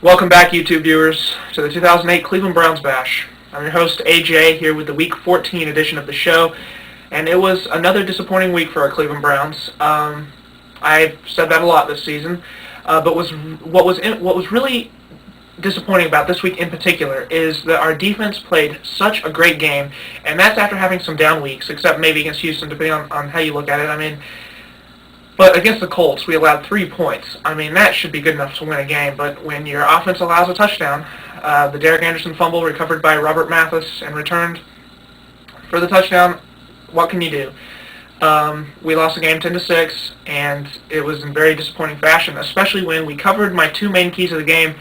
Welcome back, YouTube viewers, to the 2008 Cleveland Browns Bash. I'm your host, AJ, here with the Week 14 edition of the show, and it was another disappointing week for our Cleveland Browns. I've said that a lot this season, but what was really disappointing about this week in particular is that our defense played such a great game, and that's after having some down weeks, except maybe against Houston, depending on how you look at it. But against the Colts, we allowed 3 points. That should be good enough to win a game. But when your offense allows a touchdown, the Derek Anderson fumble recovered by Robert Mathis and returned for the touchdown, what can you do? We lost the game 10-6, and it was in very disappointing fashion, especially when we covered my two main keys of the game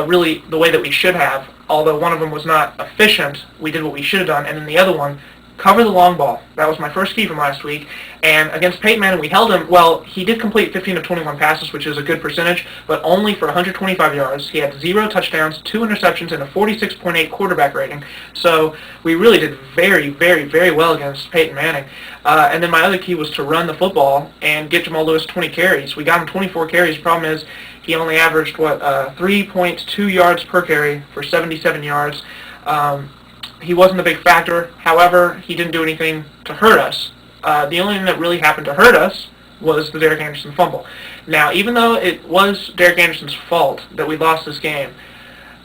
really the way that we should have. Although one of them was not efficient, we did what we should have done, and then the other one, cover the long ball. That was my first key from last week. And against Peyton Manning, we held him. Well, he did complete 15 of 21 passes, which is a good percentage, but only for 125 yards. He had 0 touchdowns, 2 interceptions, and a 46.8 quarterback rating. So we really did very, very, very well against Peyton Manning. And then my other key was to run the football and get Jamal Lewis 20 carries. We got him 24 carries. Problem is, he only averaged, 3.2 yards per carry for 77 yards. He wasn't a big factor. However, he didn't do anything to hurt us. The only thing that really happened to hurt us was the Derek Anderson fumble. Now, even though it was Derek Anderson's fault that we lost this game,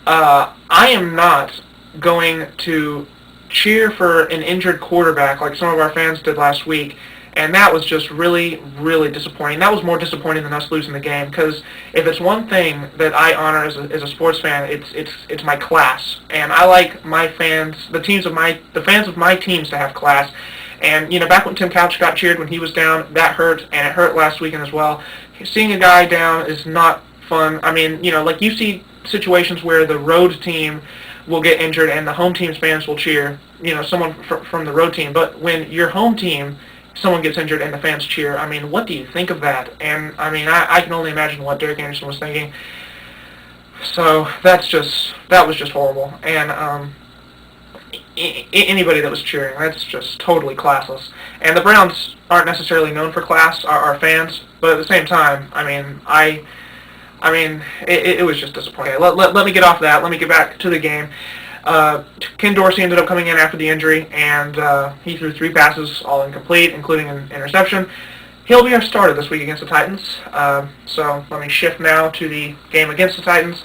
I am not going to cheer for an injured quarterback like some of our fans did last week. And that was just really, really disappointing. That was more disappointing than us losing the game, because if it's one thing that I honor as a sports fan, it's my class. And I like my fans, the fans of my teams to have class. And back when Tim Couch got cheered when he was down, that hurt, and it hurt last weekend as well. Seeing a guy down is not fun. Like you see situations where the road team will get injured and the home team's fans will cheer, someone from the road team. But when your home team, someone gets injured and the fans cheer, what do you think of that? And, I can only imagine what Derek Anderson was thinking. So that was just horrible. And anybody that was cheering, that's just totally classless. And the Browns aren't necessarily known for class, our fans, but at the same time, it was just disappointing. Let me get off that. Let me get back to the game. Ken Dorsey ended up coming in after the injury, and he threw 3 passes, all incomplete, including an interception. He'll be our starter this week against the Titans. So let me shift now to the game against the Titans.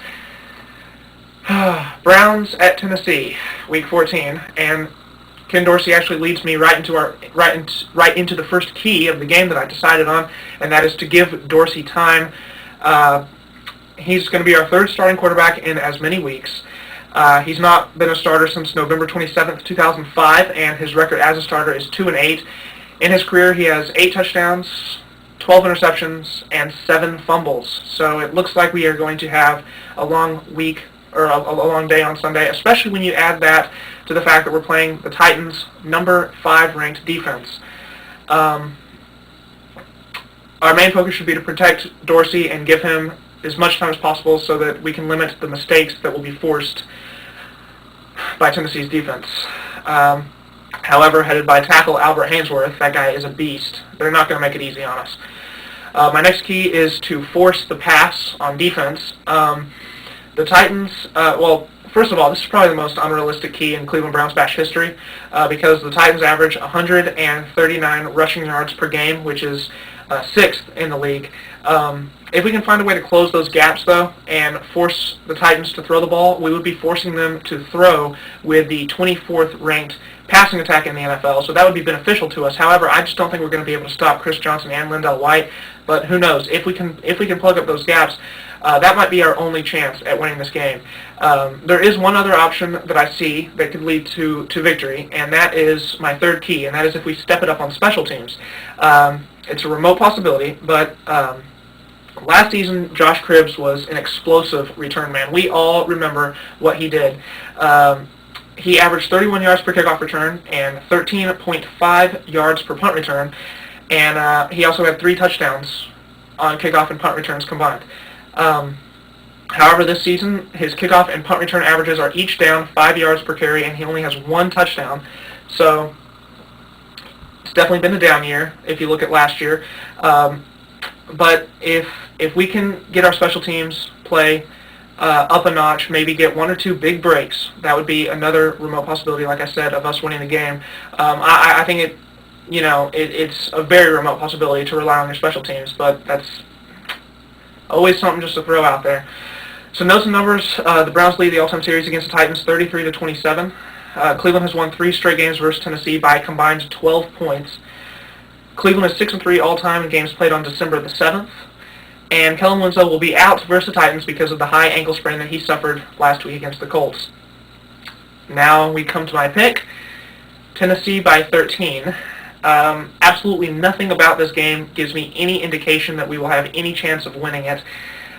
Browns at Tennessee, Week 14, and Ken Dorsey actually leads me right into the first key of the game that I decided on, and that is to give Dorsey time. He's going to be our third starting quarterback in as many weeks. He's not been a starter since November 27th, 2005, and his record as a starter is 2-8. In his career, he has 8 touchdowns, 12 interceptions, and 7 fumbles. So it looks like we are going to have a long week, or a long day on Sunday, especially when you add that to the fact that we're playing the Titans' number 5 ranked defense. Our main focus should be to protect Dorsey and give him as much time as possible so that we can limit the mistakes that will be forced by Tennessee's defense. However, headed by tackle Albert Haynesworth, that guy is a beast. They're not going to make it easy on us. My next key is to force the pass on defense. The Titans, first of all, this is probably the most unrealistic key in Cleveland Browns Bash history because the Titans average 139 rushing yards per game, which is 6th in the league. If we can find a way to close those gaps, though, and force the Titans to throw the ball, we would be forcing them to throw with the 24th ranked passing attack in the NFL, so that would be beneficial to us. However, I just don't think we're going to be able to stop Chris Johnson and Lindell White, but who knows? If we can plug up those gaps, that might be our only chance at winning this game. There is one other option that I see that could lead to victory, and that is my third key, and that is if we step it up on special teams. It's a remote possibility, but last season, Josh Cribbs was an explosive return man. We all remember what he did. He averaged 31 yards per kickoff return and 13.5 yards per punt return, and he also had 3 touchdowns on kickoff and punt returns combined. However, this season, his kickoff and punt return averages are each down 5 yards per carry, and he only has 1 touchdown. So it's definitely been a down year if you look at last year. But if we can get our special teams play up a notch, maybe get 1 or 2 big breaks, that would be another remote possibility, like I said, of us winning the game. I think it's a very remote possibility to rely on your special teams, but that's always something just to throw out there. So notes and numbers, the Browns lead the all-time series against the Titans 33-27. Cleveland has won 3 straight games versus Tennessee by a combined 12 points. Cleveland is 6-3 all-time in games played on December the 7th. And Kellen Winslow will be out versus the Titans because of the high ankle sprain that he suffered last week against the Colts. Now we come to my pick, Tennessee by 13. Absolutely nothing about this game gives me any indication that we will have any chance of winning it.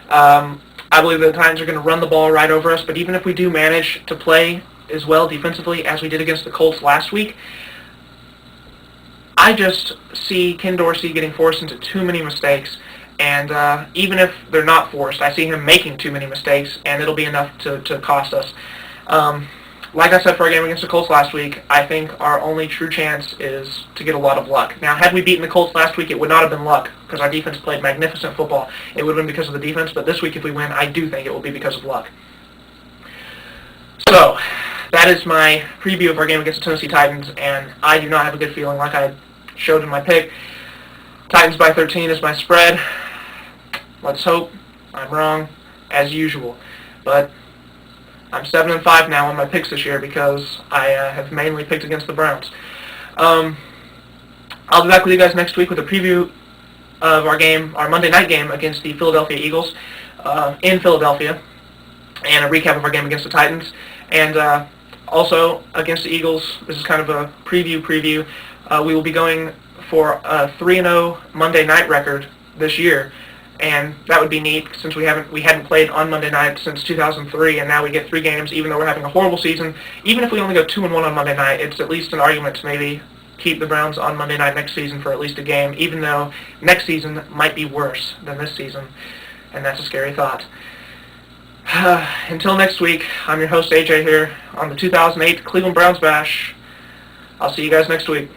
I believe the Titans are going to run the ball right over us, but even if we do manage to play as well defensively as we did against the Colts last week, I just see Ken Dorsey getting forced into too many mistakes, and even if they're not forced, I see him making too many mistakes, and it'll be enough to cost us. Like I said for our game against the Colts last week, I think our only true chance is to get a lot of luck. Now, had we beaten the Colts last week, it would not have been luck because our defense played magnificent football. It would have been because of the defense, but this week if we win, I do think it will be because of luck. So, that is my preview of our game against the Tennessee Titans, and I do not have a good feeling like I showed in my pick. Titans by 13 is my spread. Let's hope I'm wrong, as usual. But I'm 7-5 now on my picks this year because I have mainly picked against the Browns. I'll be back with you guys next week with a preview of our game, our Monday night game against the Philadelphia Eagles in Philadelphia, and a recap of our game against the Titans. And also against the Eagles, this is kind of a preview. We will be going for a 3-0 Monday night record this year. And that would be neat since we hadn't played on Monday night since 2003, and now we get 3 games, even though we're having a horrible season. Even if we only go 2-1 on Monday night, it's at least an argument to maybe keep the Browns on Monday night next season for at least a game, even though next season might be worse than this season, and that's a scary thought. Until next week, I'm your host AJ here on the 2008 Cleveland Browns Bash. I'll see you guys next week.